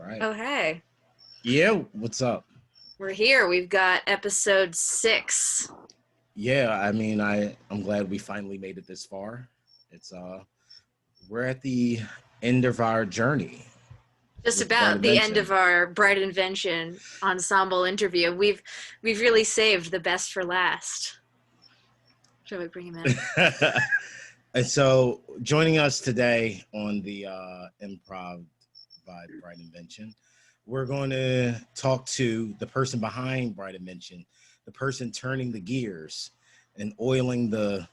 All right. Oh, hey. Yeah, what's up? We're here. We've got episode 6. Yeah, I mean, I'm glad we finally made it this far. It's we're at the end of our journey. Just with Bright about the end Invention. of our Bright Invention ensemble interview. We've really saved the best for last. Shall we bring him in? And so, joining us today on the improv by Bright Invention, we're going to talk to the person behind Bright Invention, the person turning the gears and oiling the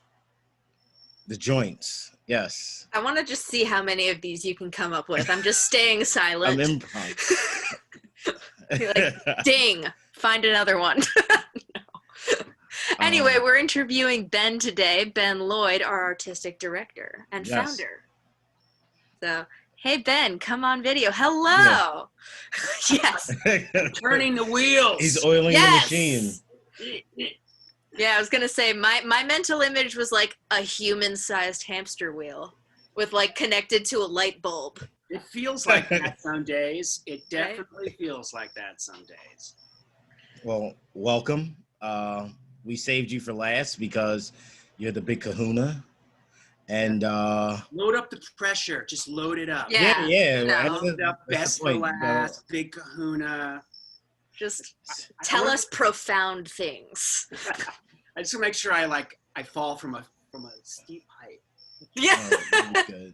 joints. Yes. I want to just see how many of these you can come up with. I'm just staying silent. I'm improv. You're like, ding, find another one. No. Anyway, we're interviewing Ben today, Ben Lloyd, our artistic director and founder. So, hey, Ben, come on video. Hello. Yes. Turning the wheels. He's oiling the machine. Yeah, I was going to say, my mental image was like a human-sized hamster wheel with like connected to a light bulb. It feels like that some days. It definitely feels like that some days. Well, welcome. We saved you for last because you're the big kahuna. And load up the pressure. Just load it up. Yeah. Load up, best for last, big kahuna. Just tell us profound things. I just want to make sure I fall from a steep height. Yeah. Oh, good.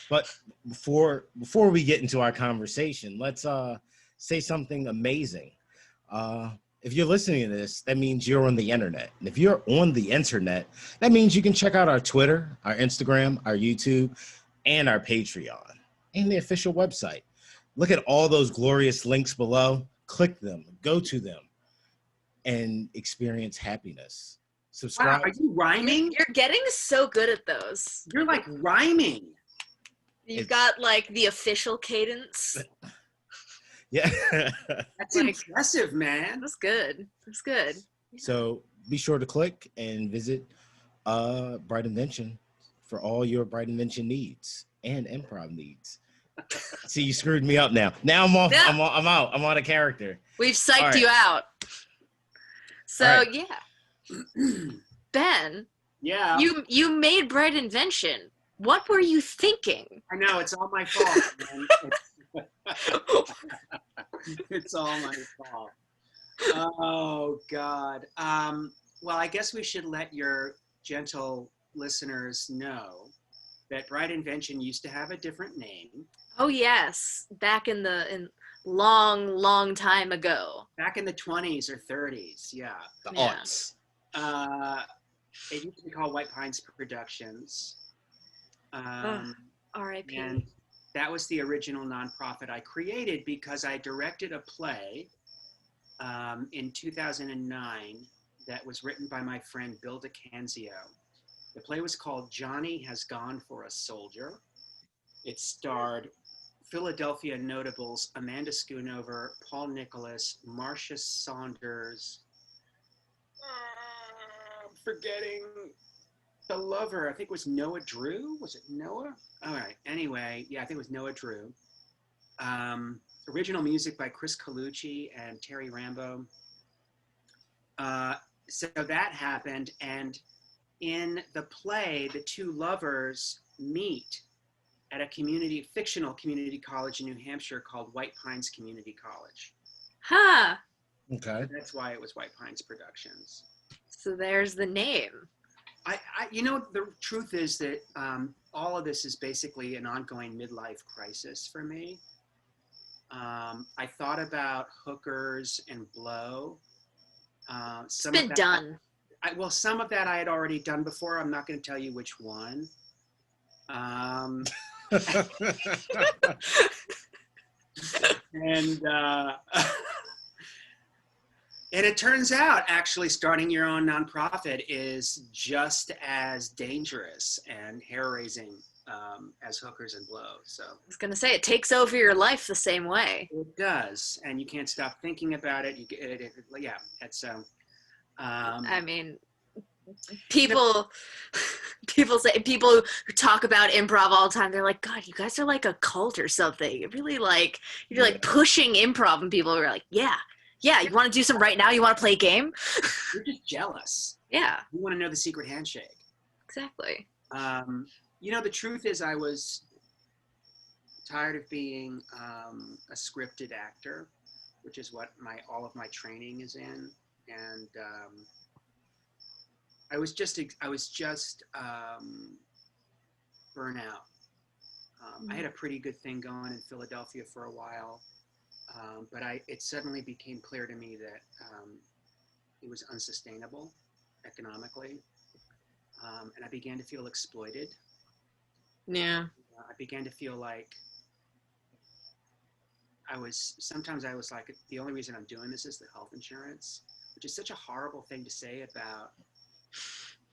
But before we get into our conversation, let's say something amazing. If you're listening to this, that means you're on the internet. And if you're on the internet, that means you can check out our Twitter, our Instagram, our YouTube, and our Patreon, and the official website. Look at all those glorious links below. Click them, go to them, and experience happiness. Subscribe. Wow, are you rhyming? You're getting so good at those. You're like rhyming. You've got like the official cadence. Yeah. That's impressive, man. That's good. That's good. So be sure to click and visit Bright Invention for all your Bright Invention needs and improv needs. See, you screwed me up now. Now I'm off. Yeah. I'm out. I'm on a character. We've psyched you out. So yeah, Ben. Yeah. You made Bright Invention. What were you thinking? I know it's all my fault, man. It's all my fault. Oh God. Well, I guess we should let your gentle listeners know that Bright Invention used to have a different name. Oh yes, back in long time ago. Back in the 20s or 30s, yeah. The aughts. It used to be called White Pines Productions. R.I.P. And that was the original nonprofit I created because I directed a play in 2009 that was written by my friend Bill DeCanzio. The play was called Johnny Has Gone for a Soldier. It starred Philadelphia notables Amanda Schoonover, Paul Nicholas, Marcia Saunders. I'm forgetting the lover. I think it was Noah Drew. Was it Noah? All right. Anyway, yeah, I think it was Noah Drew. Original music by Chris Colucci and Terry Rambo. So that happened, and in the play, the two lovers meet at a fictional community college in New Hampshire called White Pines Community College. Huh. Okay. That's why it was White Pines Productions. So there's the name. The truth is that all of this is basically an ongoing midlife crisis for me. I thought about hookers and blow. It's been done. Some of that I had already done before. I'm not going to tell you which one. And it turns out actually starting your own nonprofit is just as dangerous and hair-raising as hookers and blow. So I was going to say, it takes over your life the same way. It does, and you can't stop thinking about it. I mean, People people who talk about improv all the time, they're like, God, you guys are like a cult or something. You're really like, you're like pushing improv, and people are like, yeah, you want to do some right now? You want to play a game? You're just jealous. Yeah. You want to know the secret handshake. Exactly. The truth is I was tired of being a scripted actor, which is what all of my training is in. And I was just burnout. I had a pretty good thing going in Philadelphia for a while, but it suddenly became clear to me that it was unsustainable economically, and I began to feel exploited. Yeah. I began to feel like sometimes I was like, the only reason I'm doing this is the health insurance, which is such a horrible thing to say about,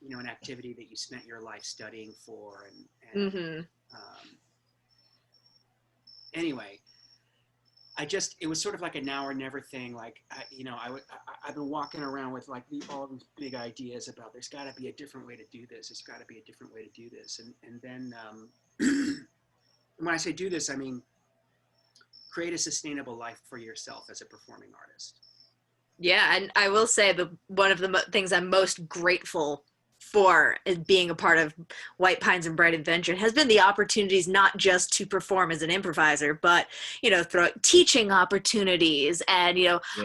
an activity that you spent your life studying for. And anyway, it was sort of like a now or never thing. Like, I've been walking around with like all these big ideas about there's got to be a different way to do this. There's got to be a different way to do this. And then when I say do this, I mean, create a sustainable life for yourself as a performing artist. Yeah, and I will say one of the things I'm most grateful for is being a part of White Pines and Bright Invention has been the opportunities not just to perform as an improviser, but through teaching opportunities and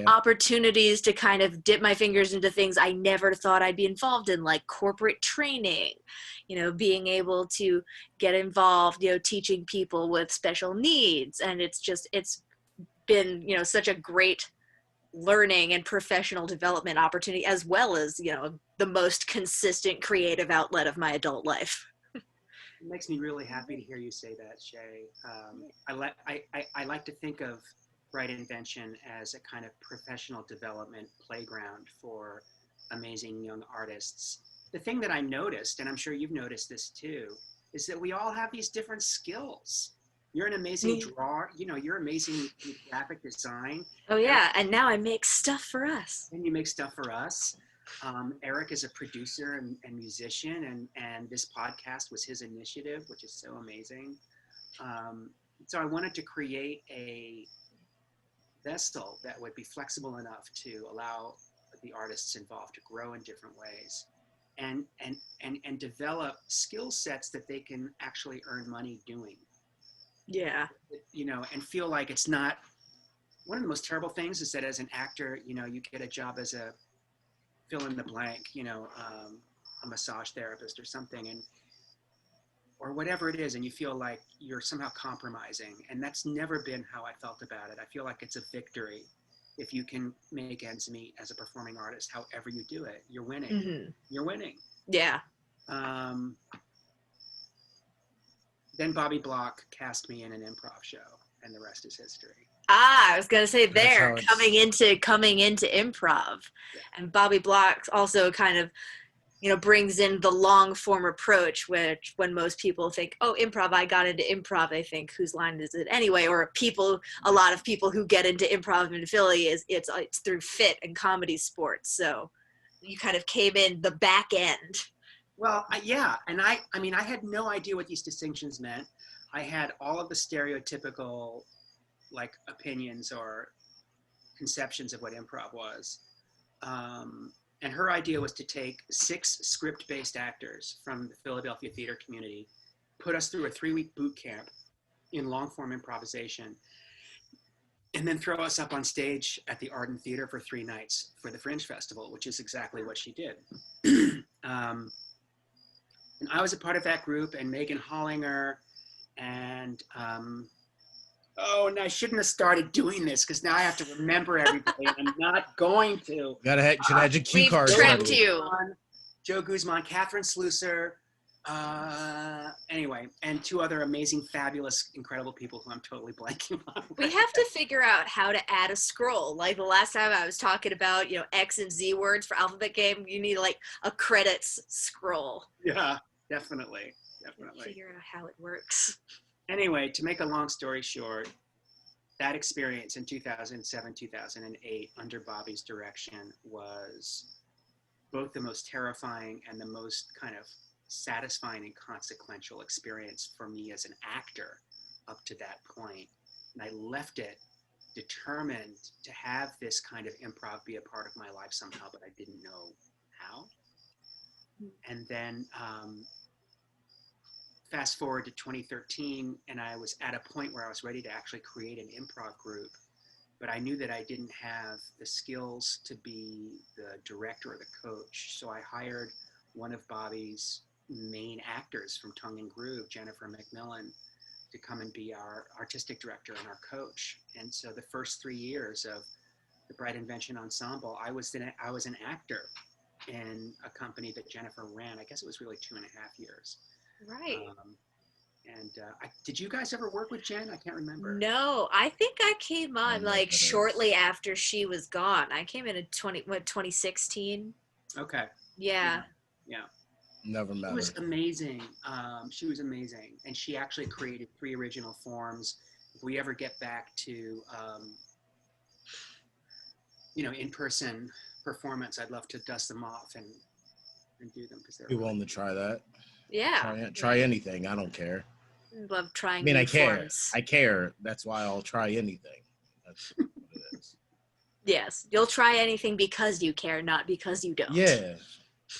opportunities to kind of dip my fingers into things I never thought I'd be involved in, like corporate training, being able to get involved, teaching people with special needs. And it's been such a great learning and professional development opportunity, as well as the most consistent creative outlet of my adult life. It makes me really happy to hear you say that, Shea. I like to think of Bright Invention as a kind of professional development playground for amazing young artists. The thing that I noticed, and I'm sure you've noticed this too, is that we all have these different skills. You're an amazing drawer. You're amazing with graphic design. Oh yeah, and now I make stuff for us. And you make stuff for us. Eric is a producer and musician, and this podcast was his initiative, which is so amazing. So I wanted to create a vessel that would be flexible enough to allow the artists involved to grow in different ways, and develop skill sets that they can actually earn money doing. Yeah. And feel like it's not, one of the most terrible things is that as an actor, you get a job as a fill in the blank, a massage therapist or something, or whatever it is, and you feel like you're somehow compromising. And that's never been how I felt about it. I feel like it's a victory if you can make ends meet as a performing artist, however you do it. You're winning. Mm-hmm. You're winning. Yeah. Then Bobby Block cast me in an improv show, and the rest is history. I was gonna say coming into improv, yeah. And Bobby Block also kind of, brings in the long form approach, which when most people think, oh, improv, I got into improv, they think, whose line is it anyway? Or a lot of people who get into improv in Philly it's through fit and comedy sports. So you kind of came in the back end. Well, yeah, and I had no idea what these distinctions meant. I had all of the stereotypical, like, opinions or conceptions of what improv was. And her idea was to take 6 script-based actors from the Philadelphia theater community, put us through a 3-week boot camp in long-form improvisation, and then throw us up on stage at the Arden Theater for 3 nights for the Fringe Festival, which is exactly what she did. And I was a part of that group, and Megan Hollinger, and and I shouldn't have started doing this because now I have to remember everybody, and I'm not going to. Should have your cue cards. We've prepped you. Joe Guzman, Catherine Slusser, anyway, and 2 other amazing, fabulous, incredible people who I'm totally blanking on. We have to figure out how to add a scroll. Like the last time I was talking about, X and Z words for alphabet game, you need like a credits scroll. Yeah, definitely. Figure out how it works. Anyway, to make a long story short, that experience in 2007, 2008 under Bobby's direction was both the most terrifying and the most kind of satisfying and consequential experience for me as an actor up to that point. And I left it determined to have this kind of improv be a part of my life somehow, but I didn't know how. And then fast forward to 2013, and I was at a point where I was ready to actually create an improv group, but I knew that I didn't have the skills to be the director or the coach. So I hired one of Bobby's main actors from Tongue and Groove, Jennifer McMillan, to come and be our artistic director and our coach. And so the first 3 years of the Bright Invention Ensemble, I was an actor in a company that Jennifer ran. I guess it was really 2.5 years. Right. Did you guys ever work with Jen? I can't remember. No, I think I came on like shortly after she was gone. I came in 2016. Okay. Yeah. Never met She was her. amazing. She was amazing. And she actually created 3 original forms. If we ever get back to, in-person performance, I'd love to dust them off and do them. Be willing to try that. Yeah. Try anything. I don't care. Love trying. I mean, new I care. forms. I care. That's why I'll try anything. That's what it is. Yes, you'll try anything because you care, not because you don't.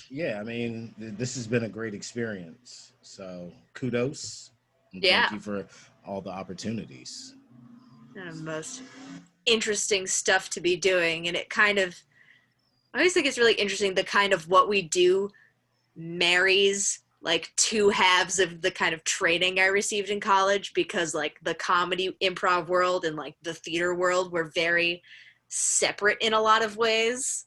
Yeah. I mean, this has been a great experience. So kudos. And Yeah. Thank you for all the opportunities. Most interesting stuff to be doing, and it kind of, I always think it's really interesting the kind of what we do marries like 2 halves of the kind of training I received in college, because like the comedy improv world and like the theater world were very separate in a lot of ways.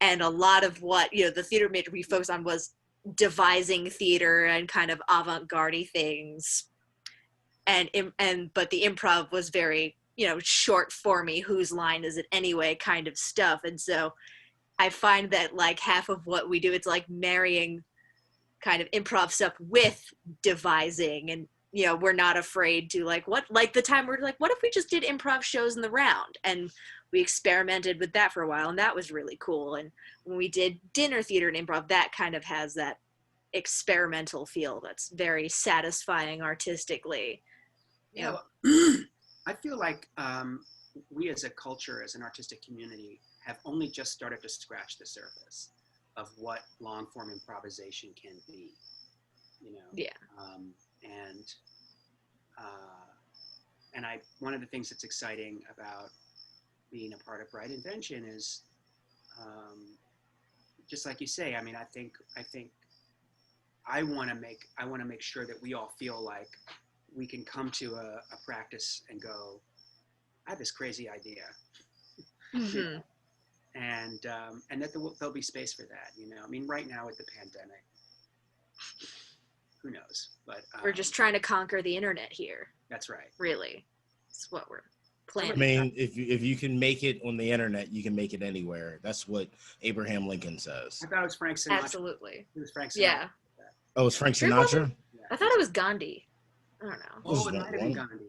And a lot of what, the theater major we focused on was devising theater and kind of avant-garde things. But the improv was very, short formy, whose line is it anyway kind of stuff. And so I find that like half of what we do, it's like marrying kind of improv stuff with devising, and we're not afraid to like the time we're like, what if we just did improv shows in the round? And we experimented with that for a while, and that was really cool. And when we did dinner theater and improv, that kind of has that experimental feel that's very satisfying artistically. Yeah. I feel like we as a culture, as an artistic community, have only just started to scratch the surface of what long form improvisation can be, Yeah. And one of the things that's exciting about being a part of Bright Invention is, just like you say, I mean, I think I want to make sure that we all feel like we can come to a practice and go, I have this crazy idea. Mm-hmm. And that there'll be space for that, I mean, right now with the pandemic, who knows? But we're just trying to conquer the internet here. That's right. Really, it's what we're planning. I mean, if you can make it on the internet, you can make it anywhere. That's what Abraham Lincoln says. I thought it was Frank Sinatra. Absolutely. It was Frank Sinatra. Yeah. Oh, it's Frank Sinatra? Yeah. I thought it was Gandhi. I don't know. Oh, it might have been Gandhi.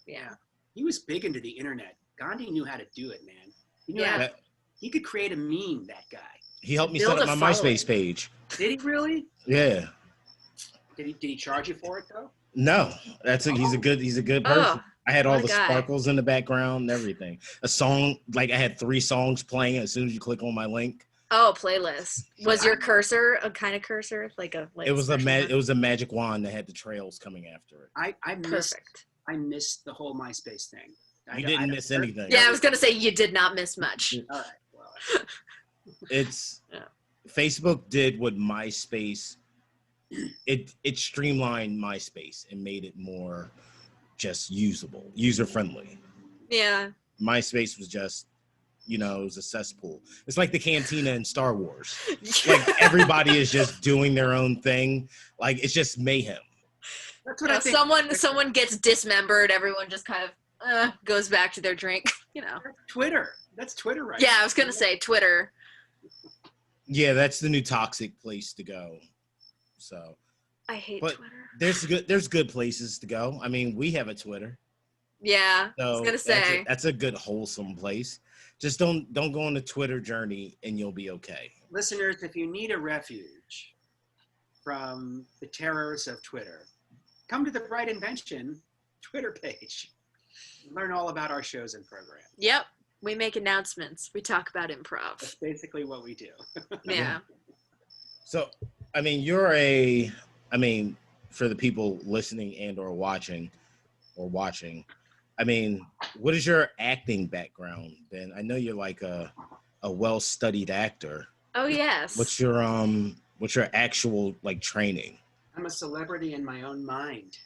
Yeah. He was big into the internet. Gandhi knew how to do it, man. He knew Yeah. He could create a meme, that guy. He helped me Build set up a my following. MySpace page. Did he really? Yeah. Did he charge you for it though? No, he's a good person. Oh, I had all what a the guy. sparkles in the background and everything. A song, like I had 3 songs playing as soon as you click on my link. Oh, playlist. Was your cursor a kind of cursor? Like It was special one? it was a magic wand that had the trails coming after it. I missed the whole MySpace thing. You didn't miss anything. Yeah, I was gonna say you did not miss much. All right. Well, It's Yeah. Facebook did what MySpace. It streamlined MySpace and made it more just usable, user friendly. Yeah. MySpace was just, it was a cesspool. It's like the cantina in Star Wars. Like everybody is just doing their own thing. Like it's just mayhem. that's what I think. Someone gets dismembered, everyone just kind of goes back to their drink. That's Twitter. That's Twitter, right? Yeah, now. I was gonna say Twitter. Yeah, that's the new toxic place to go. So I hate But- Twitter. there's good places to go. I mean, we have a Twitter. Yeah, I was So gonna say. that's a good wholesome place. Just don't go on the Twitter journey and you'll be okay. Listeners, if you need a refuge from the terrors of Twitter, come to the Bright Invention Twitter page. Learn all about our shows and programs. Yep. We make announcements. We talk about improv. That's basically what we do. Yeah. So, I mean, for the people listening and or watching, I mean, what is your acting background, Ben? I know you're like a well-studied actor. Oh, yes. What's your actual like training? I'm a celebrity in my own mind.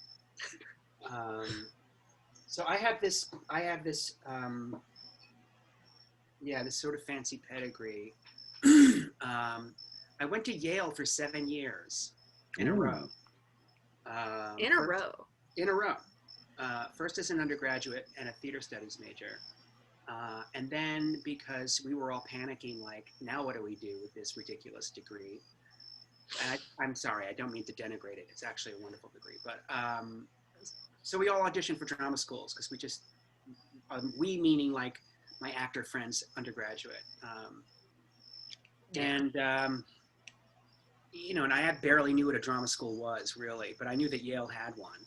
So I have this this sort of fancy pedigree. I went to Yale for 7 years in a row. In a row. In a row. First as an undergraduate and a theater studies major. And then because we were all panicking, like, now what do we do with this ridiculous degree? I'm sorry, I don't mean to denigrate it. It's actually a wonderful degree. But so we all auditioned for drama schools because we just, we meaning like my actor friends, undergraduate. And I barely knew what a drama school was, really, but I knew that Yale had one.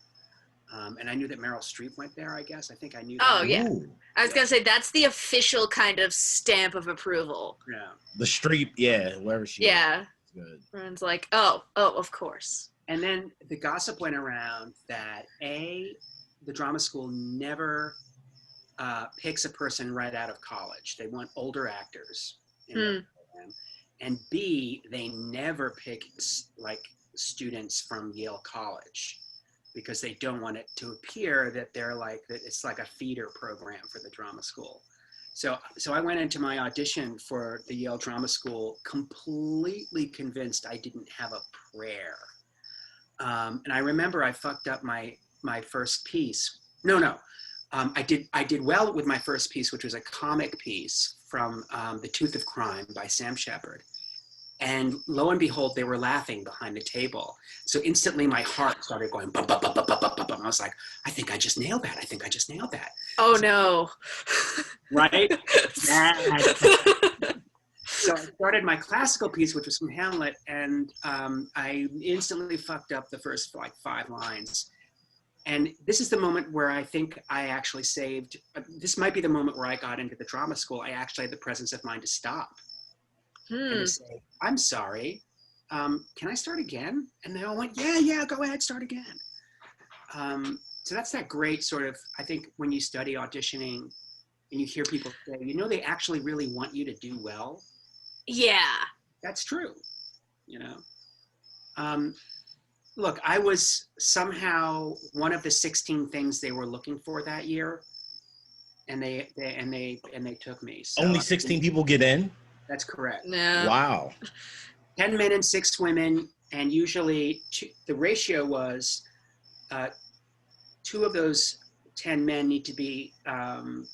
And I knew that Meryl Streep went there, I guess. I think I knew that. Oh, yeah. Ooh. I was going to say, that's the official kind of stamp of approval. Yeah. The Streep, wherever she is. Good. Everyone's like, oh, of course. And then the gossip went around that, the drama school never picks a person right out of college. They want older actors in the program. And B, they never pick like students from Yale College because they don't want it to appear that that it's like a feeder program for the drama school. So I went into my audition for the Yale Drama School completely convinced I didn't have a prayer. And I remember I fucked up my first piece. I did well with my first piece, which was a comic piece from The Tooth of Crime by Sam Shepard. And lo and behold, they were laughing behind the table. So instantly my heart started going bum, bum, bum, bum, bum, bum, bum. I was like, I think I just nailed that. Oh, no. Right? So I started my classical piece, which was from Hamlet, and I instantly fucked up the first 5 lines. And this is the moment where I think I actually saved, this might be the moment where I got into the drama school. I actually had the presence of mind to stop. And to say, I'm sorry, can I start again? And they all went, yeah, go ahead, start again. So that's that great sort of, I think when you study auditioning and you hear people say, they actually really want you to do well. Yeah. That's true, Look, I was somehow one of the 16 things they were looking for that year, and they took me. So only 16 people get in? That's correct. No. Wow. 10 men and 6 women, and usually the ratio was 2 of those 10 men need to be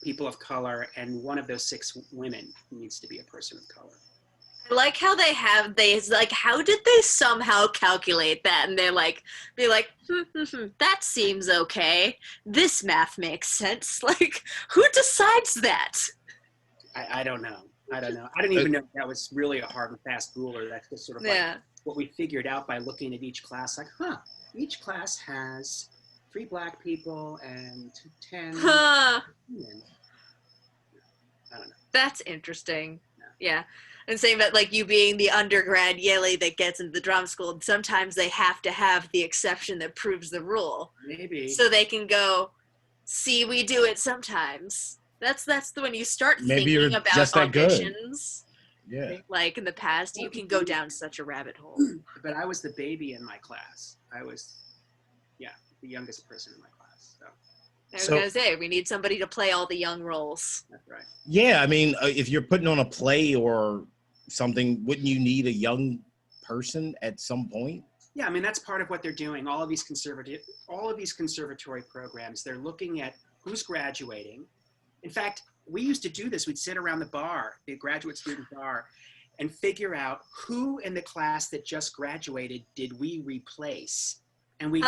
people of color, and 1 of those 6 women needs to be a person of color. I like how how did they somehow calculate that? And they're like, that seems okay. This math makes sense. Like, who decides that? I don't know. I didn't even know that was really a hard and fast rule, or that's just sort of like what we figured out by looking at each class. Like, each class has 3 black people and 10 women. I don't know. That's interesting. Yeah. And saying that, like, you being the undergrad Yale that gets into the drama school, sometimes they have to have the exception that proves the rule. Maybe. So they can go, see, we do it sometimes. That's when you start thinking about just that auditions. Good. Yeah. Like in the past, you can go down such a rabbit hole. But I was the baby in my class. I was, the youngest person in my class. So. I was going to say, we need somebody to play all the young roles. That's right. Yeah, I mean, if you're putting on a play or something, wouldn't you need a young person at some point? Yeah, I mean, that's part of what they're doing. All of these conservatory programs, they're looking at who's graduating. In fact, we used to do this. We'd sit around the bar, the graduate student bar, and figure out who in the class that just graduated did we replace. And we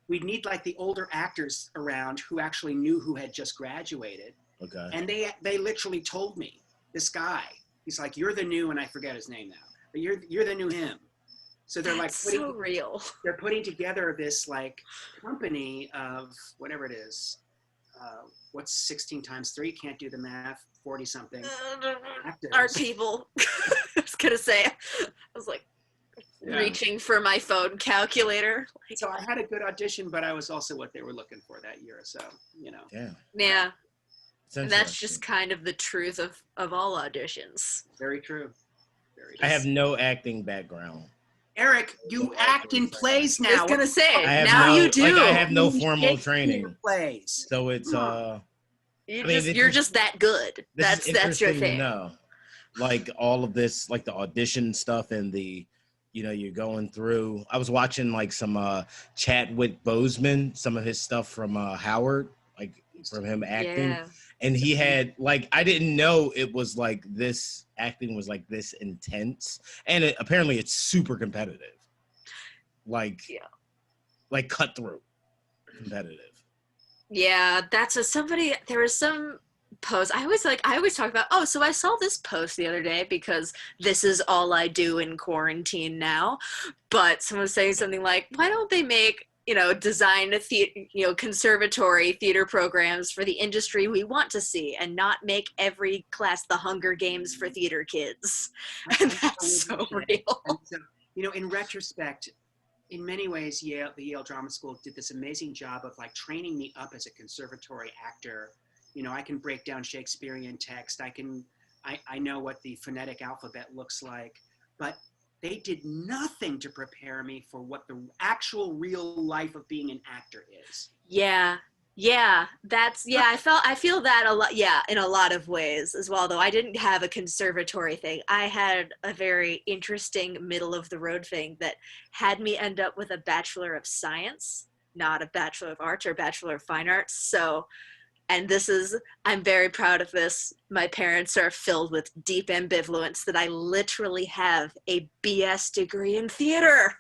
we'd need like the older actors around who actually knew who had just graduated. Okay. And they literally told me, this guy, he's like, you're the new, and I forget his name now, but you're the new him. So they're That's like so real. they're putting together this like company of whatever it is. What's 16 times 3? Can't do the math. 40 something. Art people. I was gonna say, I was like reaching for my phone calculator. So I had a good audition, but I was also what they were looking for that year. So, Yeah. Yeah. And that's just kind of the truth of all auditions. Very true. Very true. I have no acting background. Eric, you act in plays now. I was gonna say, now you do. Like, I have no formal training. Plays. So it's you're just that good. That's your thing. No, like all of this, like the audition stuff and the, you're going through. I was watching like some Chadwick Boseman, some of his stuff from Howard, like from him acting. Yeah. And he had like, I didn't know it was like this acting was like this intense, and apparently it's super competitive, like cutthroat competitive. Yeah, there was some post I always talk about, oh, so I saw this post the other day because this is all I do in quarantine now. But someone was saying something like, why don't they make, design conservatory theater programs for the industry we want to see and not make every class the Hunger Games for theater kids. And that's so real. And so, in retrospect, in many ways, the Yale Drama School did this amazing job of like training me up as a conservatory actor. I can break down Shakespearean text. I know what the phonetic alphabet looks like, but they did nothing to prepare me for what the actual real life of being an actor is. Yeah. I feel that a lot. Yeah, in a lot of ways as well. Though I didn't have a conservatory thing. I had a very interesting middle of the road thing that had me end up with a Bachelor of Science, not a Bachelor of Arts or Bachelor of Fine Arts. So, and I'm very proud of this. My parents are filled with deep ambivalence that I literally have a BS degree in theater.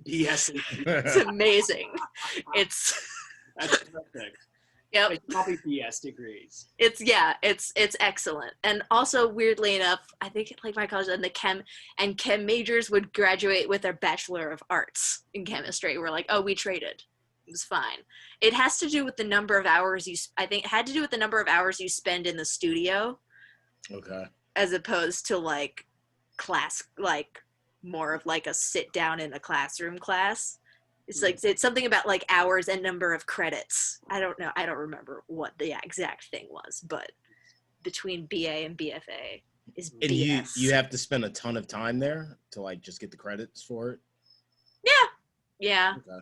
BS. It's amazing. That's perfect. Yep. Like probably BS degrees. It's excellent. And also, weirdly enough, I think like my college and the chem majors would graduate with their Bachelor of Arts in chemistry. We're like, oh, we traded. It was fine. It has to do with the number of hours it had to do with the number of hours you spend in the studio. Okay. As opposed to like class, like more of like a sit down in a classroom class. It's something about like hours and number of credits. I don't know. I don't remember what the exact thing was, but between BA and BFA is and BS. you have to spend a ton of time there to like just get the credits for it. Yeah. Okay.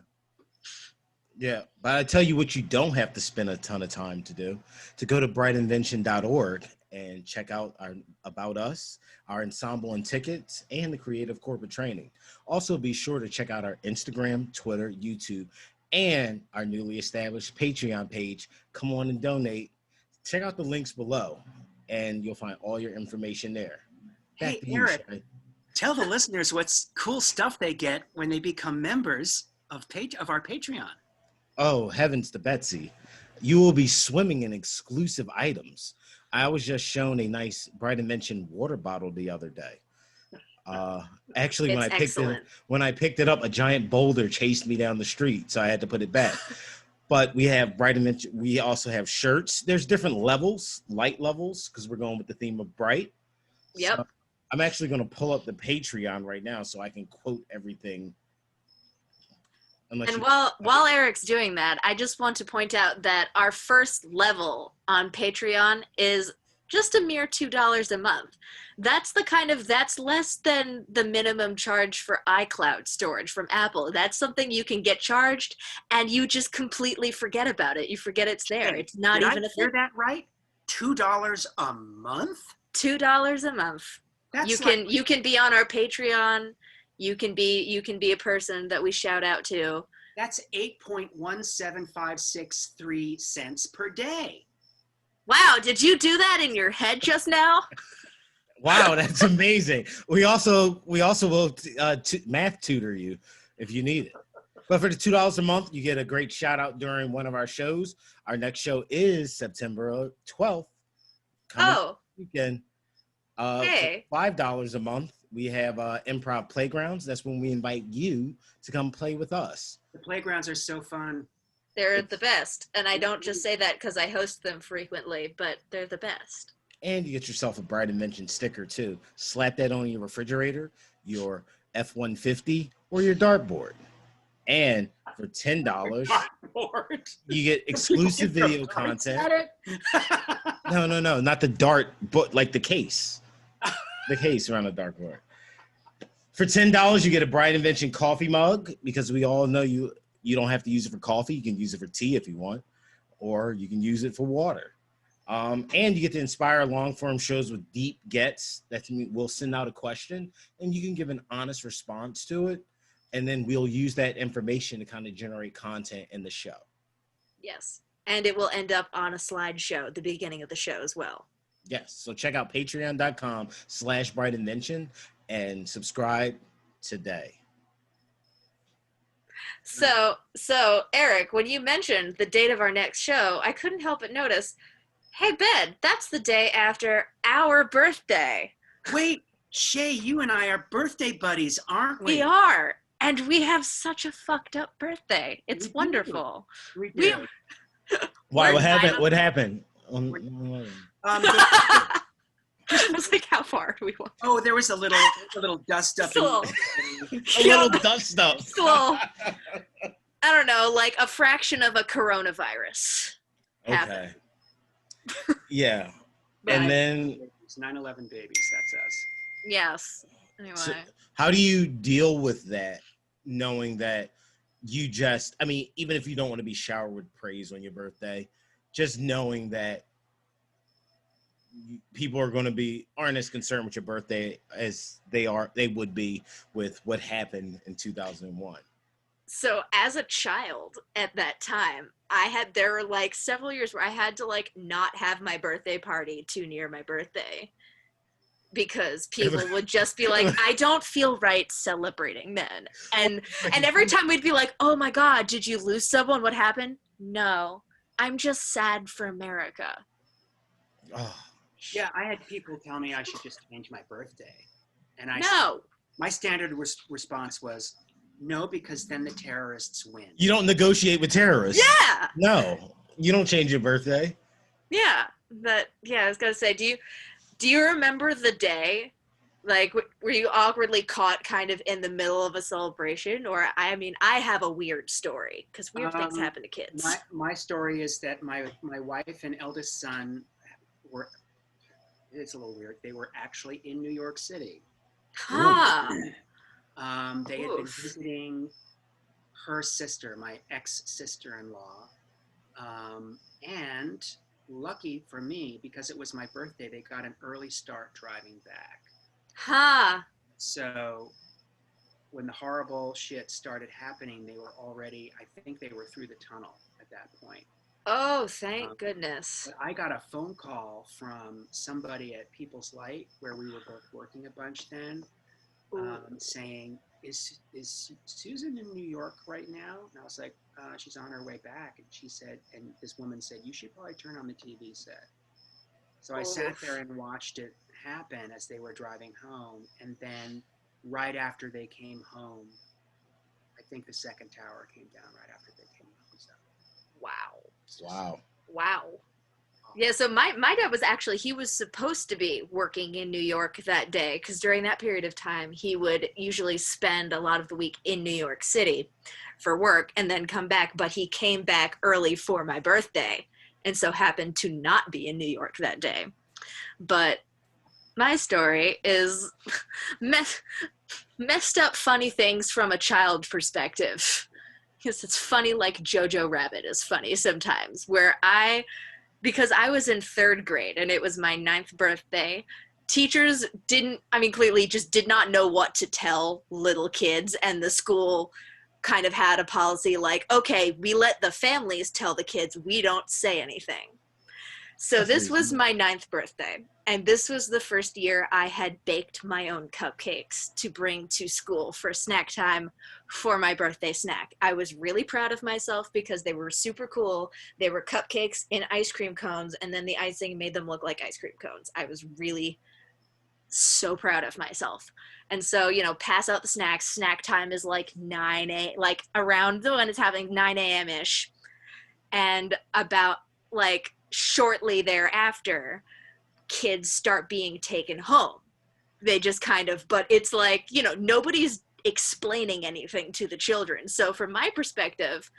Yeah, but I tell you what, you don't have to spend a ton of time to do, to go to brightinvention.org and check out our About Us, our ensemble and tickets, and the creative corporate training. Also, be sure to check out our Instagram, Twitter, YouTube, and our newly established Patreon page. Come on and donate. Check out the links below, and you'll find all your information there. Back Hey, to you, Eric, Shea. tell the listeners what's cool stuff they get when they become members of our Patreon. Oh, heavens to Betsy. You will be swimming in exclusive items. I was just shown a nice Bright Invention water bottle the other day. Actually, when I picked it up, a giant boulder chased me down the street, so I had to put it back. But we have Bright Invention. We also have shirts. There's different levels, light levels, because we're going with the theme of bright. Yep. So I'm actually going to pull up the Patreon right now so I can quote everything. And while Eric's doing that, I just want to point out that our first level on Patreon is just a mere $2 a month. That's less than the minimum charge for iCloud storage from Apple. That's something you can get charged and you just completely forget about it. You forget it's there. It's not even a thing. Hear that right? $2 a month? $2 a month. You can be on our Patreon. You can be a person that we shout out to. That's 8.17563 cents per day. Wow, did you do that in your head just now? Wow, that's amazing. We also will math tutor you if you need it. But for the $2 a month, you get a great shout out during one of our shows. Our next show is September 12th. Coming weekend. Hey. For $5 a month, we have Improv Playgrounds. That's when we invite you to come play with us. The playgrounds are so fun. They're the best. And I don't just say that because I host them frequently, but they're the best. And you get yourself a Bright Invention sticker, too. Slap that on your refrigerator, your F-150, or your dartboard. And for $10, you get exclusive video content. No, not the dart, but like the case. The case around the dartboard. For $10, you get a Bright Invention coffee mug, because we all know you don't have to use it for coffee. You can use it for tea if you want, or you can use it for water. And you get to inspire long-form shows with deep gets. That we'll send out a question, and you can give an honest response to it. And then we'll use that information to kind of generate content in the show. Yes. And it will end up on a slideshow at the beginning of the show as well. Yes. So check out patreon.com/brightinvention and subscribe today. So Eric, when you mentioned the date of our next show, I couldn't help but notice, hey, Ben, that's the day after our birthday. Wait, Shea, you and I are birthday buddies, aren't we? We are. And we have such a fucked up birthday. It's wonderful. We do. Why? What happened? What happened? I was like, how far do we want? Oh, there was a little dust up. A little dust up. I don't know, like a fraction of a coronavirus. Okay. Yeah. But and then 9/11 babies. That's us. yes. Anyway. So how do you deal with that, knowing that you just, I mean, even if you don't want to be showered with praise on your birthday, just knowing that people aren't as concerned with your birthday as they would be with what happened in 2001. So as a child at that time, there were like several years where I had to like not have my birthday party too near my birthday, because people would just be like, I don't feel right celebrating then. And every time we'd be like, oh my God, did you lose someone? What happened? No, I'm just sad for America. Oh. Yeah, I had people tell me I should just change my birthday. And my standard response was, no, because then the terrorists win. You don't negotiate with terrorists. Yeah. No, you don't change your birthday. Yeah, I was gonna say, do you remember the day, like, were you awkwardly caught kind of in the middle of a celebration? Or, I mean, I have a weird story, because weird things happen to kids. My story is that my wife and eldest son it's a little weird, they were actually in New York City. Huh. They had been visiting her sister, my ex-sister-in-law, and lucky for me, because it was my birthday, they got an early start driving back. Huh. So when the horrible shit started happening, they were already, I think they were through the tunnel at that point. Oh, thank goodness. But I got a phone call from somebody at People's Light, where we were both working a bunch then, saying, is Susan in New York right now? And I was like, she's on her way back. And she said, and this woman said, you should probably turn on the TV set. So I sat there and watched it happen as they were driving home. And then right after they came home, I think the second tower came down right after they came home. So. Wow. Yeah, so my dad was actually, he was supposed to be working in New York that day, because during that period of time, he would usually spend a lot of the week in New York City for work and then come back, but he came back early for my birthday, and so happened to not be in New York that day. But my story is messed up funny things from a child perspective. Because it's funny like Jojo Rabbit is funny sometimes, because I was in 3rd grade and it was my 9th birthday, teachers clearly just did not know what to tell little kids, and the school kind of had a policy like, okay, we let the families tell the kids, we don't say anything. So That's this was reasonable. my 9th birthday, and this was the first year I had baked my own cupcakes to bring to school for snack time for my birthday snack. I was really proud of myself because they were super cool. They were cupcakes in ice cream cones, and then the icing made them look like ice cream cones. I was really so proud of myself. And so, you know, pass out the snacks. Snack time is like 9 a.m., like around the one it's happening 9 a.m.-ish. And about like shortly thereafter, kids start being taken home. They just kind of, but it's like, you know, nobody's explaining anything to the children. So from my perspective,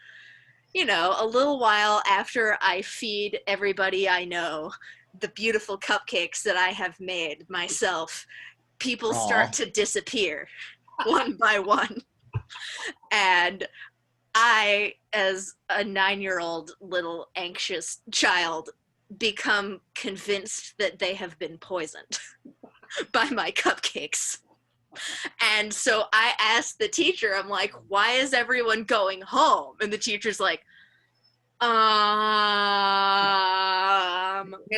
you know, a little while after I feed everybody I know the beautiful cupcakes that I have made myself, people start to disappear one by one. And I, as a 9-year-old little anxious child, become convinced that they have been poisoned by my cupcakes. And so I asked the teacher, I'm like, why is everyone going home? And the teacher's like,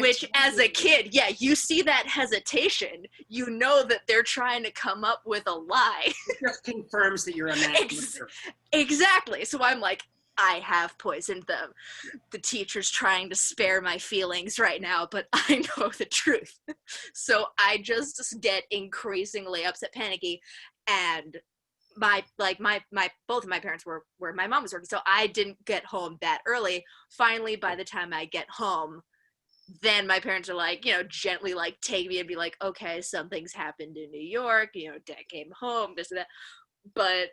which as a kid, yeah, you see that hesitation, you know that they're trying to come up with a lie. It just confirms that you're a man. Exactly. So I'm like, I have poisoned them. The teacher's trying to spare my feelings right now, but I know the truth. So I just get increasingly upset, panicky, and both of my parents were where my mom was working, so I didn't get home that early. Finally, by the time I get home, then my parents are like, you know, gently like take me and be like, okay, something's happened in New York, you know, dad came home, this and that. But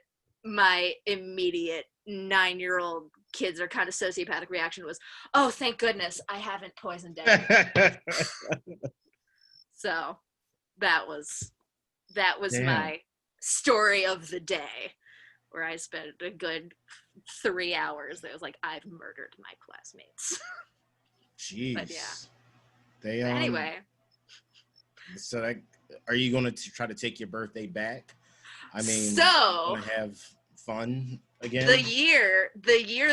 my immediate 9-year-old kids are kind of sociopathic reaction was, oh, thank goodness I haven't poisoned anyone. So that was Damn. my story of the day, where I spent a good 3 hours. It was like, I've murdered my classmates. Jeez. But yeah. They But anyway. So are you going to try to take your birthday back? I mean, so want to have fun again? The year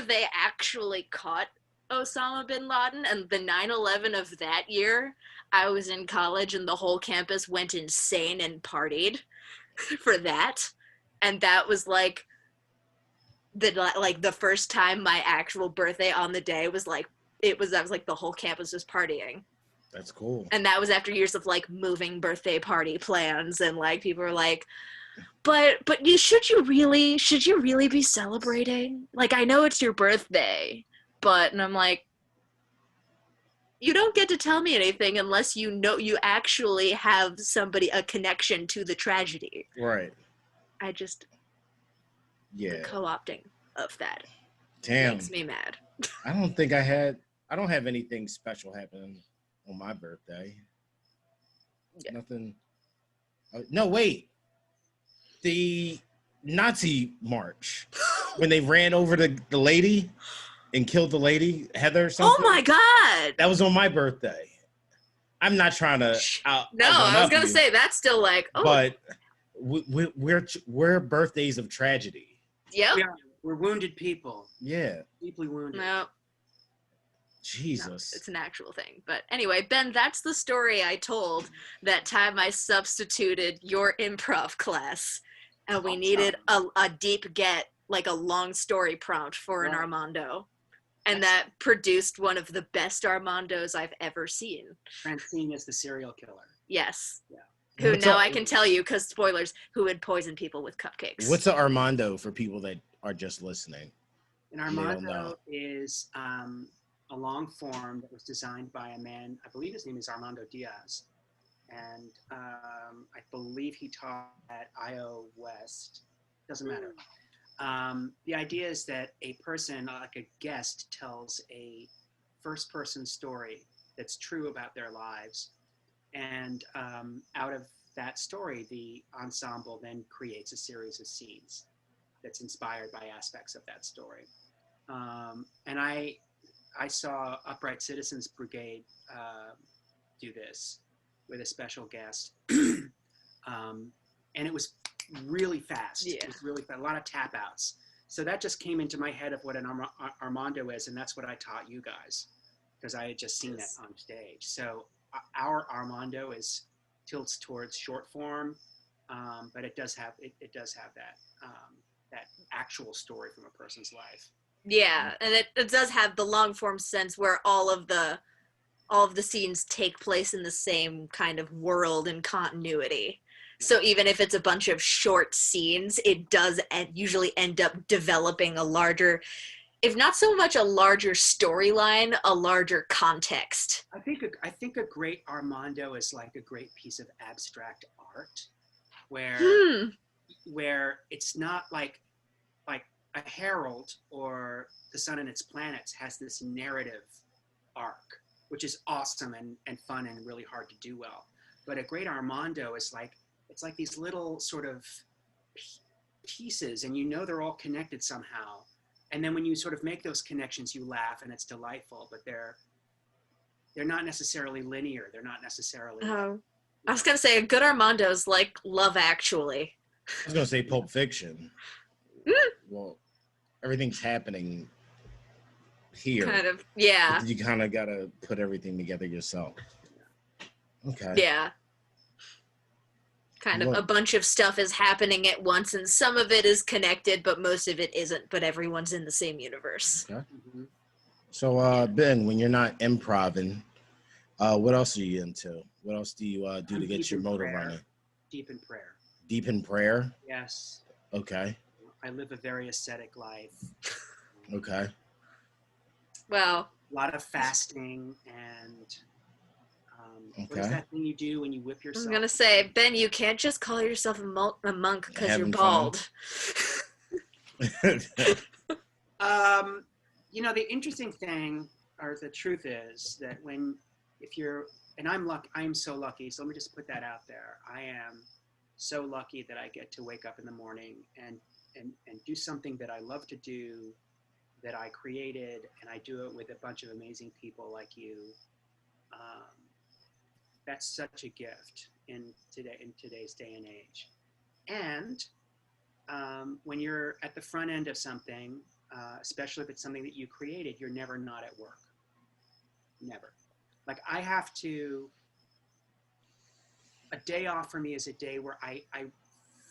they actually caught Osama bin Laden, and the 9/11 of that year, I was in college and the whole campus went insane and partied for that. And that was like the first time my actual birthday on the day was like, I was like, the whole campus was partying. That's cool. And that was after years of like moving birthday party plans, and like people were like, but should you really be celebrating? Like, I know it's your birthday, and I'm like, you don't get to tell me anything unless you know you actually have a connection to the tragedy. Right. The co-opting of that makes me mad. I don't have anything special happening on my birthday. Yeah. Nothing. No, wait. The Nazi march, when they ran over the lady and killed the lady, Heather or something. Oh my God. That was on my birthday. I'm not trying to I was going to say that's still like, oh. But we're birthdays of tragedy. Yep. We're wounded people. Yeah. Deeply wounded. No. Jesus. No, it's an actual thing. But anyway, Ben, that's the story I told that time I substituted your improv class, and we needed a deep get, like a long story prompt for an Armando. And that produced one of the best Armandos I've ever seen. Francine is the serial killer. Yes. Yeah. Who now I can tell you, because spoilers, who would poison people with cupcakes. What's an Armando for people that are just listening? An Armando is a long form that was designed by a man, I believe his name is Armando Diaz. And I believe he taught at IO West. Doesn't matter. The idea is that a person, like a guest, tells a first-person story that's true about their lives. And out of that story, the ensemble then creates a series of scenes that's inspired by aspects of that story. And I saw Upright Citizens Brigade do this with a special guest. And it was really fast. Yeah. It was really fast, a lot of tap outs. So that just came into my head of what an Armando is, and that's what I taught you guys. because I had just seen that on stage. So our Armando tilts towards short form, but it does have that that actual story from a person's life. Yeah, and it does have the long form sense where all of the scenes take place in the same kind of world and continuity. So even if it's a bunch of short scenes, it does usually end up developing a larger, if not so much a larger storyline, a larger context. I think a great Armando is like a great piece of abstract art, where it's not like a Herald or The Sun and Its Planets has this narrative arc, which is awesome and fun and really hard to do well. But a great Armando is like, it's like these little sort of pieces, and you know they're all connected somehow. And then when you sort of make those connections, you laugh and it's delightful, but they're not necessarily linear. They're not necessarily. I was going to say, a good Armando is like Love Actually. I was going to say Pulp Fiction. Well, everything's happening here. Kind of, yeah. You kind of got to put everything together yourself. Okay. Yeah. Kind of a bunch of stuff is happening at once, and some of it is connected, but most of it isn't, but everyone's in the same universe. Okay. So, Ben, when you're not improvising, what else are you into? What else do you do to get your motor running? Deep in prayer. Deep in prayer? Yes. Okay. I live a very ascetic life. Okay. Well. A lot of fasting and what is that thing you do when you whip yourself? I'm going to say, Ben, you can't just call yourself a monk because you're bald. You know, the interesting thing, or the truth is that I'm so lucky, so let me just put that out there. I am so lucky that I get to wake up in the morning and do something that I love to do, that I created, and I do it with a bunch of amazing people like you. That's such a gift in today's day and age. And when you're at the front end of something, especially if it's something that you created, you're never not at work. Never. Like a day off for me is a day where I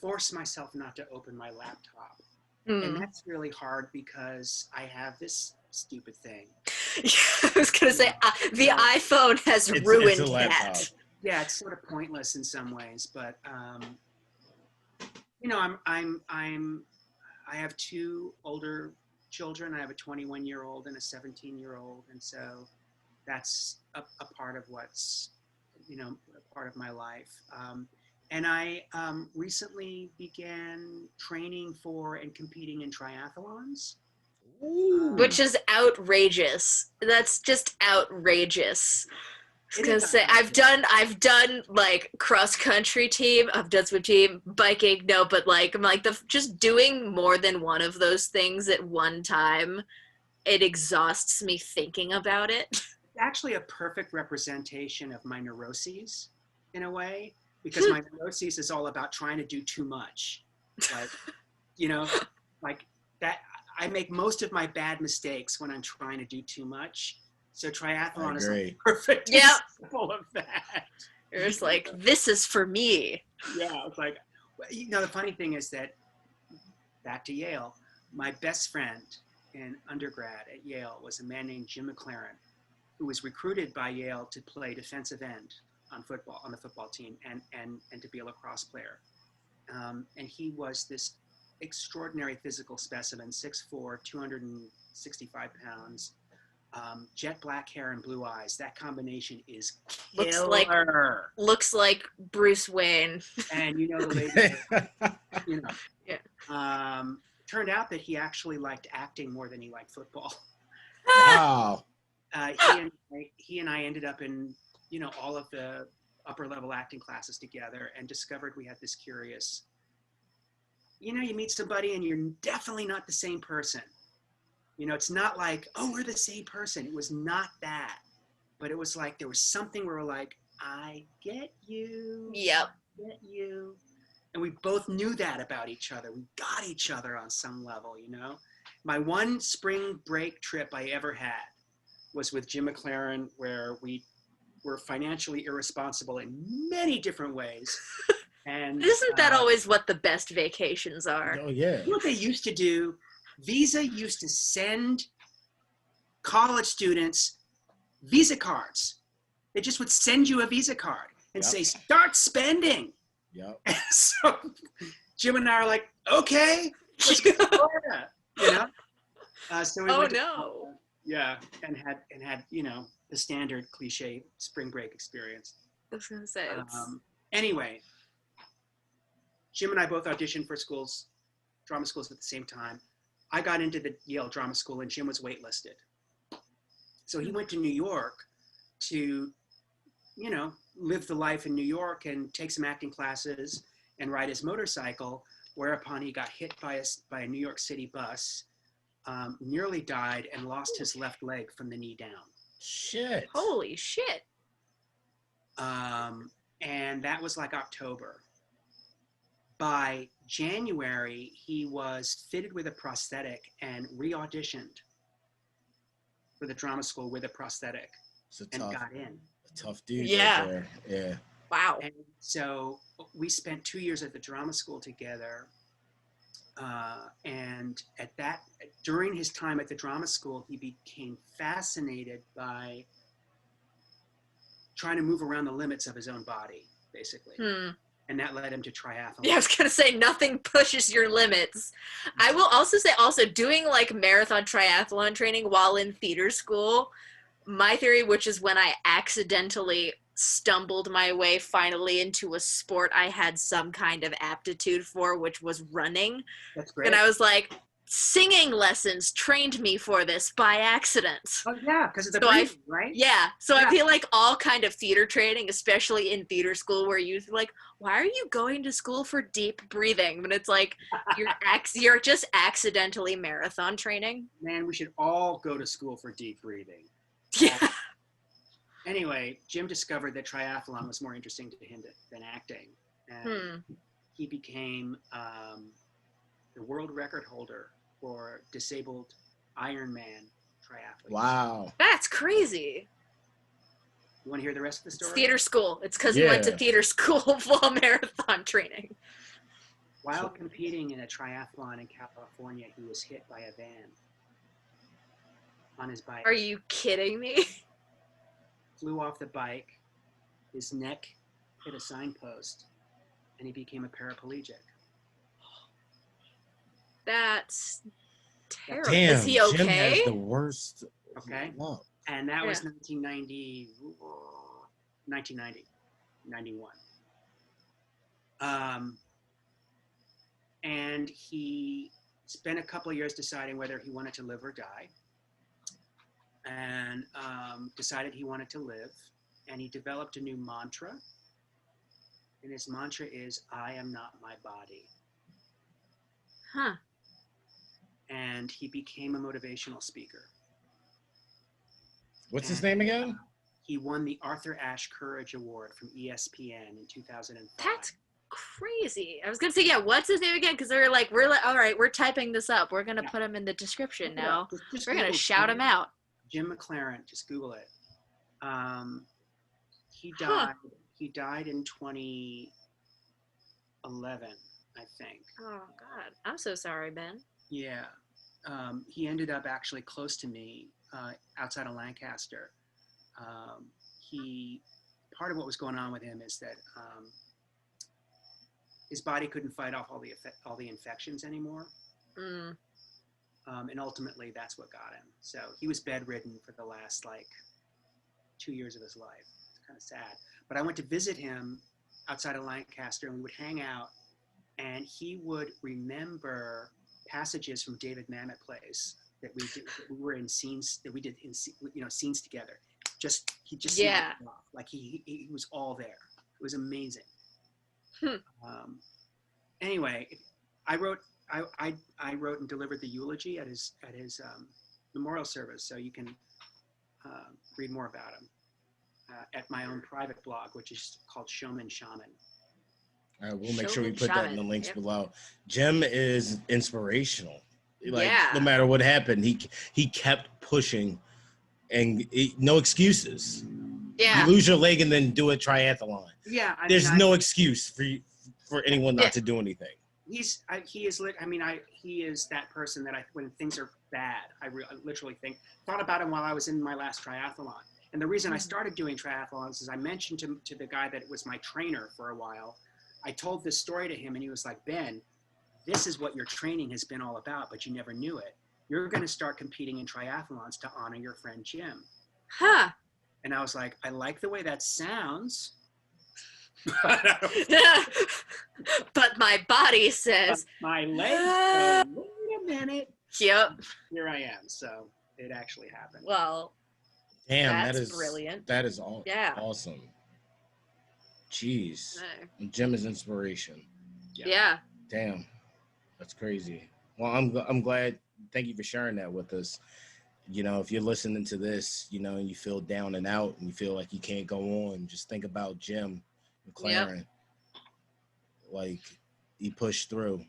force myself not to open my laptop. And that's really hard because I have this stupid thing. Yeah, I was going to say, the iPhone has ruined that. Yeah, it's sort of pointless in some ways, but you know, I have two older children. I have a 21-year-old and a 17-year-old, and so that's a part of what's, you know, a part of my life. And I recently began training for and competing in triathlons. Which is outrageous. That's just outrageous. I was gonna say, I've done like cross country team, I've done swim team, biking, no, but like I'm like just doing more than one of those things at one time, it exhausts me thinking about it. It's actually a perfect representation of my neuroses in a way, because my neuroses is all about trying to do too much. Like, you know, like that. I make most of my bad mistakes when I'm trying to do too much. So triathlon is like perfect example of that. You're just like, this is for me. Yeah, it's like, you know, the funny thing is that, back to Yale, my best friend in undergrad at Yale was a man named Jim MacLaren, who was recruited by Yale to play defensive end on the football team and to be a lacrosse player. And he was this extraordinary physical specimen, 6'4", 265 pounds, jet black hair and blue eyes. That combination is killer. Looks like Bruce Wayne. And you know the lady, you know. Yeah. Turned out that he actually liked acting more than he liked football. Wow. He and I ended up in, you know, all of the upper level acting classes together, and discovered we had this curious, you know, you meet somebody and you're definitely not the same person. You know, it's not like, oh, we're the same person. It was not that. But it was like, there was something where we're like, I get you. Yep. I get you. And we both knew that about each other. We got each other on some level, you know. My one spring break trip I ever had was with Jim MacLaren, where we were financially irresponsible in many different ways. And isn't that always what the best vacations are? Oh yeah. you know what they used to do? Visa used to send college students Visa cards. They just would send you a Visa card and say, start spending. Yep. And so Jim and I are like, okay, let's go to Florida, you know? So we went to Florida, yeah, and had, you know, the standard cliche spring break experience. I was gonna say. Anyway, Jim and I both auditioned for schools, drama schools at the same time. I got into the Yale Drama School and Jim was waitlisted. So he went to New York to, you know, live the life in New York and take some acting classes and ride his motorcycle, whereupon he got hit by a New York City bus, nearly died, and lost his left leg from the knee down. Shit. Holy shit. And that was like October. By January, he was fitted with a prosthetic and re-auditioned for the drama school with a prosthetic and got in. Tough dude. Yeah. Right there. Yeah. Wow. And so we spent 2 years at the drama school together. And during his time at the drama school, he became fascinated by trying to move around the limits of his own body, basically. And that led him to triathlon. Yeah, I was gonna say nothing pushes your limits. I will also say doing like marathon triathlon training while in theater school, my theory, which is when I accidentally stumbled my way finally into a sport I had some kind of aptitude for, which was running. That's great. And I was like, singing lessons trained me for this by accident. Oh yeah, because it's a breathing, right? Yeah. So I feel like all kind of theater training, especially in theater school, where you're like, why are you going to school for deep breathing? But it's like you're just accidentally marathon training. Man, we should all go to school for deep breathing. Yeah. Anyway, Jim discovered that triathlon was more interesting to him than acting. And he became the world record holder for disabled Ironman triathletes. Wow. That's crazy. You want to hear the rest of the story? It's theater school. It's because he went to theater school while marathon training. While competing in a triathlon in California, he was hit by a van on his bike. Are you kidding me? Flew off the bike, his neck hit a signpost, and he became a paraplegic. That's terrible. Damn, is he okay? Jim has the worst. Okay. Luck. And that was 1990, 91. And he spent a couple of years deciding whether he wanted to live or die. And decided he wanted to live. And he developed a new mantra. And his mantra is, I am not my body. Huh. And he became a motivational speaker. What's his name again? He won the Arthur Ashe Courage Award from ESPN in 2005. That's crazy. I was gonna say, yeah, what's his name again? Because we're like, all right, we're typing this up. We're gonna put him in the description now. Just we're gonna Google shout him out. Jim MacLaren, just Google it. He died. He died in 2011, I think. Oh God, I'm so sorry, Ben. Yeah, he ended up actually close to me, outside of Lancaster. Part of what was going on with him is that his body couldn't fight off all the infections anymore. And ultimately that's what got him. So he was bedridden for the last 2 years of his life. It's kind of sad. But I went to visit him outside of Lancaster, and we would hang out, and he would remember passages from David Mamet plays that we were in scenes that we did in scenes together. He just like he was all there. It was amazing. Anyway, I wrote and delivered the eulogy at his memorial service, so you can read more about him at my own private blog, which is called Showman Shaman. All right, we'll make sure we put that in the links below. Jim is inspirational. No matter what happened, he kept pushing and no excuses. Yeah. You lose your leg and then do a triathlon. Yeah. There's no excuse for anyone not to do anything. He is that person that when things are bad, I literally thought about him while I was in my last triathlon. And the reason I started doing triathlons is I mentioned to the guy that was my trainer for a while. I told this story to him and he was like, Ben, this is what your training has been all about, but you never knew it. You're going to start competing in triathlons to honor your friend Jim. Huh. And I was like, I like the way that sounds. But my body says, my legs go, wait a minute. Yep. Here I am. So it actually happened. Well, damn, that's brilliant. That is all. Yeah. Awesome. Jeez. No. Jim is inspiration. Yeah. Damn. That's crazy. Well, I'm glad. Thank you for sharing that with us. You know, if you're listening to this, you know, and you feel down and out and you feel like you can't go on, just think about Jim MacLaren. Yep. Like, he pushed through,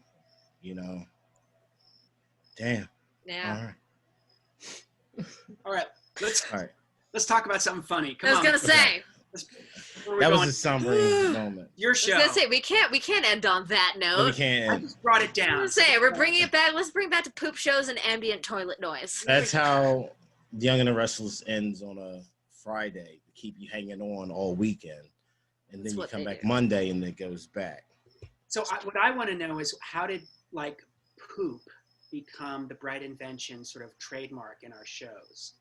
you know. Damn. Yeah. All right. Let's talk about something funny. Come on. I was gonna say. That was a summary moment. Your show. I was gonna say we can't end on that note. We can't. I just brought it down. I was gonna say we're bringing it back. Let's bring back to poop shows and ambient toilet noise. That's how Young and the Restless ends on a Friday to keep you hanging on all weekend, and then you come back Monday and it goes back. So what I want to know is how did like poop become the Bright Invention sort of trademark in our shows?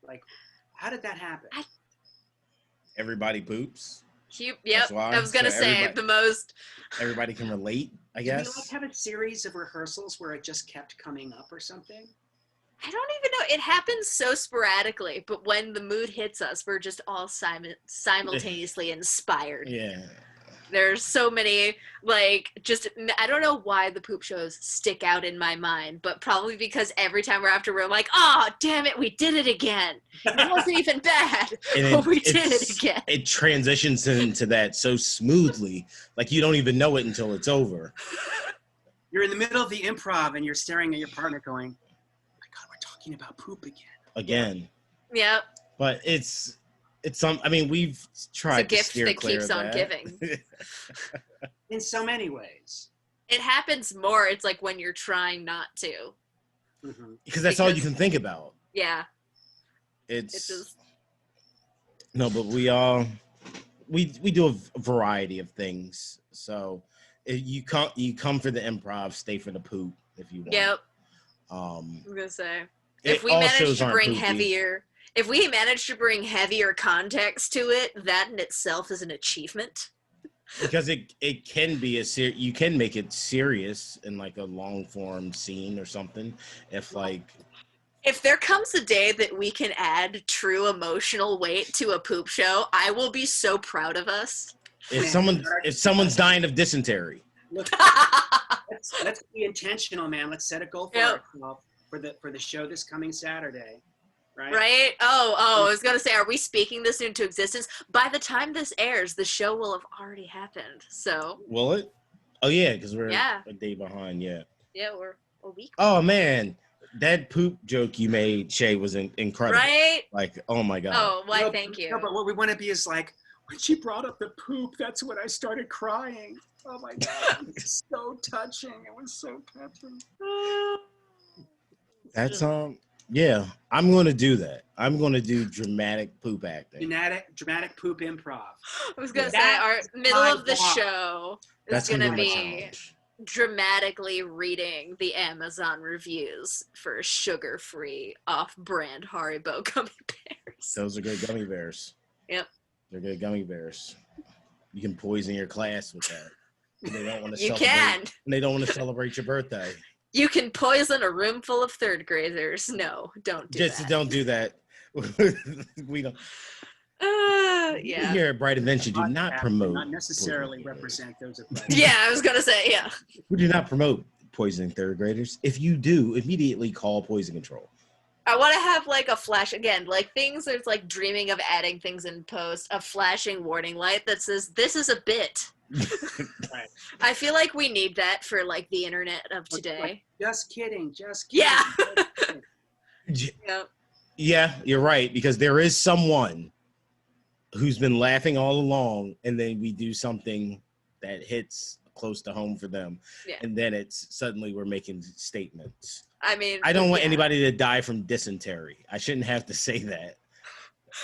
Like, how did that happen? Everybody poops. Yep, I was gonna say the most. Everybody can relate, I guess. Did we like have a series of rehearsals where it just kept coming up or something? I don't even know. It happens so sporadically, but when the mood hits us, we're just all simultaneously inspired. Yeah. There's so many, like, just, I don't know why the poop shows stick out in my mind, but probably because every time we're like, oh, damn it, we did it again. It wasn't even bad, but we did it again. It transitions into that so smoothly, like you don't even know it until it's over. You're in the middle of the improv and you're staring at your partner going, oh my God, we're talking about poop again. Yep. But it's some. I mean, we've tried it's a to gift steer that keeps on giving. In so many ways. It happens more. It's like when you're trying not to. Mm-hmm. Because that's all you can think about. Yeah. It's just... No, but we do a variety of things. So if you come for the improv, stay for the poop if you want. Yep. I'm gonna say if we manage to bring heavier. If we manage to bring heavier context to it, that in itself is an achievement. Because it can be you can make it serious in like a long form scene or something. If there comes a day that we can add true emotional weight to a poop show, I will be so proud of us. If someone's dying of dysentery. Look, let's be intentional, man. Let's set a goal for ourselves for the show this coming Saturday. Right? Oh, I was going to say, are we speaking this into existence? By the time this airs, the show will have already happened, so. Will it? Oh, yeah, because we're a day behind, Yeah, we're a week behind. Oh, man. That poop joke you made, Shea, was incredible. Right? Like, oh, my God. Oh, why, thank you. No, but what we want to be is like, when she brought up the poop, that's when I started crying. Oh, my God. It was so touching. It was so touching. That's, yeah, I'm going to do that. I'm going to do dramatic poop acting. Dramatic poop improv. I was going to say, our middle of the show is going to be dramatically reading the Amazon reviews for sugar-free, off-brand Haribo gummy bears. Those are good gummy bears. Yep. They're good gummy bears. You can poison your class with that. They don't want to They don't want to celebrate your birthday. You can poison a room full of third graders. No, don't do that. Just don't do that. We don't. Yeah. Here at Bright Invention, do not promote. Not necessarily represent those. Yeah, I was gonna say, yeah. We do not promote poisoning third graders. If you do, immediately call poison control. I want to have like a flash again, like things that's like dreaming of adding things in post, a flashing warning light that says this is a bit. Right. I feel like we need that for like the internet of today. Just kidding. Yeah. Yep. Yeah, you're right, because there is someone who's been laughing all along, and then we do something that hits close to home for them, and then it's suddenly we're making statements. I mean, I don't want anybody to die from dysentery. I shouldn't have to say that.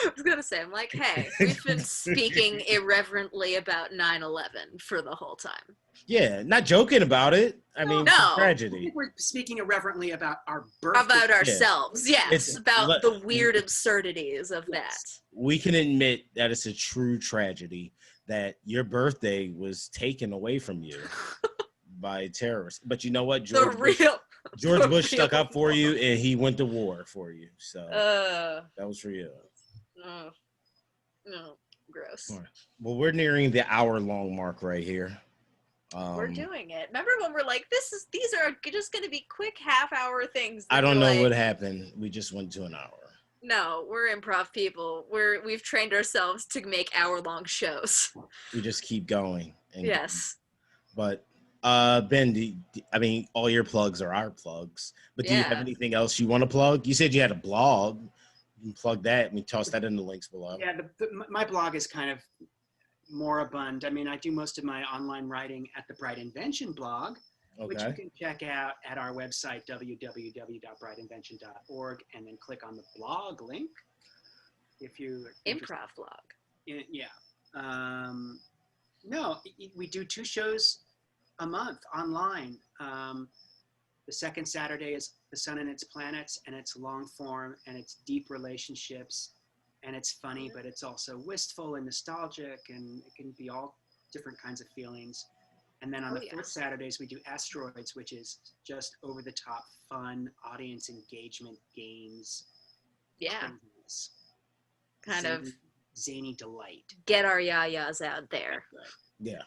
I was gonna say, I'm like, hey, we've been speaking irreverently about 9/11 for the whole time. Yeah, not joking about it. I mean, it's a tragedy. I think we're speaking irreverently about our birth. About ourselves, yes. It's, about the weird absurdities of that. We can admit that it's a true tragedy that your birthday was taken away from you by terrorists. But you know what? George Bush stuck up for you, and he went to war for you. So that was for you. No, gross. Right. Well, we're nearing the hour-long mark right here. We're doing it. Remember when we're like, these are just going to be quick half-hour things. I don't know what happened. We just went to an hour. No, we're improv people. We've trained ourselves to make hour-long shows. We just keep going. Yes. But Ben, I mean, all your plugs are our plugs. But do you have anything else you want to plug? You said you had a blog. You can plug that, and we toss that in the links below. Yeah, my blog is kind of moribund. I mean, I do most of my online writing at the Bright Invention blog, which you can check out at our website, www.brightinvention.org, and then click on the blog link if you improv blog. Yeah. No, we do 2 shows a month online. The second Saturday is The Sun and Its Planets, and it's long form, and it's deep relationships, and it's funny, but it's also wistful and nostalgic, and it can be all different kinds of feelings. And then on the fourth Saturdays, we do Asteroids, which is just over-the-top fun, audience engagement games. Yeah. Kind of zany delight. Get our yayas out there. Yeah.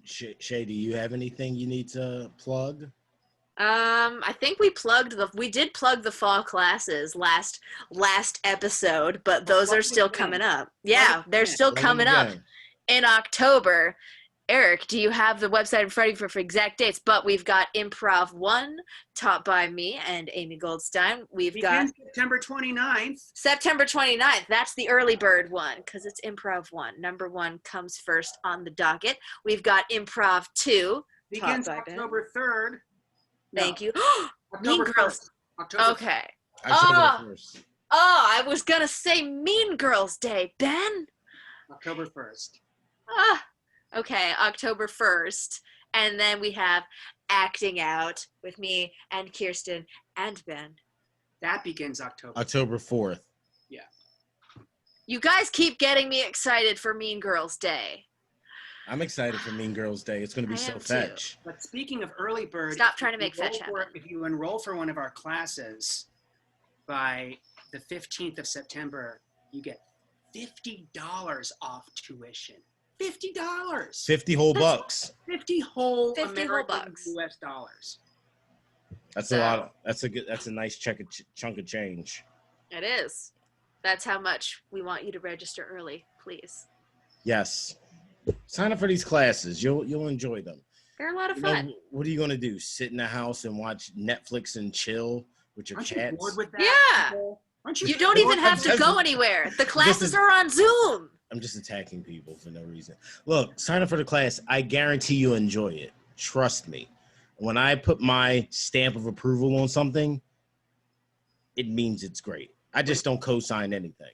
Shea, do you have anything you need to plug? I think we did plug the fall classes last episode, but those are still coming up. Yeah, they're still coming up in October. Eric, do you have the website in front of you for exact dates? But we've got imProv 1 taught by me and Amiee Goldstein. We've got September 29th. September 29th. That's the early bird one because it's imProv 1. Number 1 comes first on the docket. We've got imProv 2. Begins October 3rd. Thank you. Mean Girls. Okay. October 1st. I was going to say Mean Girls Day, Ben. October 1st. Okay, October 1st. And then we have Acting Out with me and Kiersten and Ben. That begins October 4th. Yeah. You guys keep getting me excited for Mean Girls Day. I'm excited for Mean Girls Day. It's going to be so fetch. But speaking of early bird, stop trying to make fetch happen. If you enroll for one of our classes by the 15th of September, you get $50 off tuition. $50. 50 whole bucks. 50 whole American bucks. US dollars. That's a lot. That's a nice chunk of change. It is. That's how much we want you to register early, please. Yes. Sign up for these classes. You'll enjoy them. They're a lot of fun. What are you gonna do? Sit in the house and watch Netflix and chill with your Aren't cats? You bored with that? Yeah. Aren't you don't even have to go anywhere. The classes are on Zoom. I'm just attacking people for no reason. Look, sign up for the class. I guarantee you'll enjoy it. Trust me. When I put my stamp of approval on something, it means it's great. I just don't co-sign anything.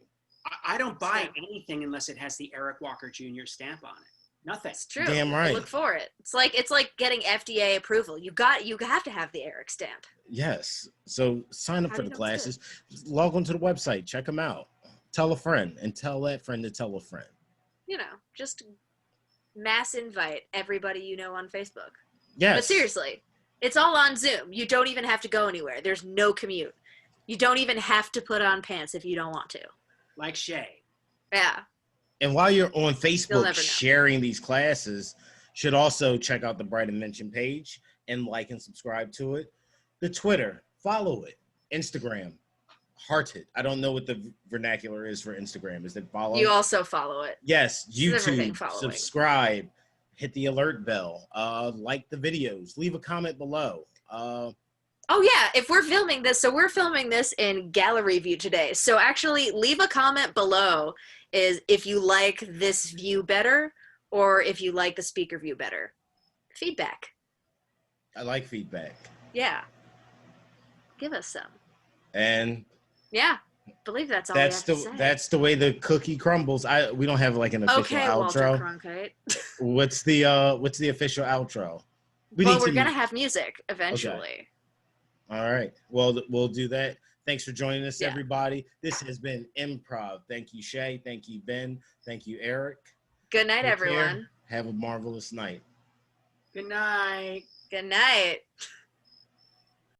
I don't buy anything unless it has the Eric Walker Jr. stamp on it. Nothing. It's true. Damn right. Look for it. It's like getting FDA approval. You have to have the Eric stamp. Yes. So sign up for the classes. Log onto the website. Check them out. Tell a friend and tell that friend to tell a friend. Just mass invite everybody you know on Facebook. Yes. But seriously, it's all on Zoom. You don't even have to go anywhere. There's no commute. You don't even have to put on pants if you don't want to. Like Shea. Yeah. And while you're on Facebook sharing these classes, should also check out the Bright Invention page and like and subscribe to it. The Twitter, follow it. Instagram, heart it. I don't know what the vernacular is for Instagram. Is it follow? You also follow it. Yes. YouTube, subscribe, hit the alert bell, like the videos, leave a comment below. Oh yeah, if we're filming this, so we're filming this in gallery view today. So actually leave a comment below is if you like this view better or if you like the speaker view better. Feedback. I like feedback. Yeah. Give us some. And yeah, I believe that's all we have to say. That's the way the cookie crumbles. We don't have like an official outro. Walter Cronkite. What's the official outro? We're gonna have music eventually. Okay. All right. Well, we'll do that. Thanks for joining us, everybody. This has been improv. Thank you, Shea. Thank you, Ben. Thank you, Eric. Good night, Take everyone. care. Have a marvelous night. Good night. Good night.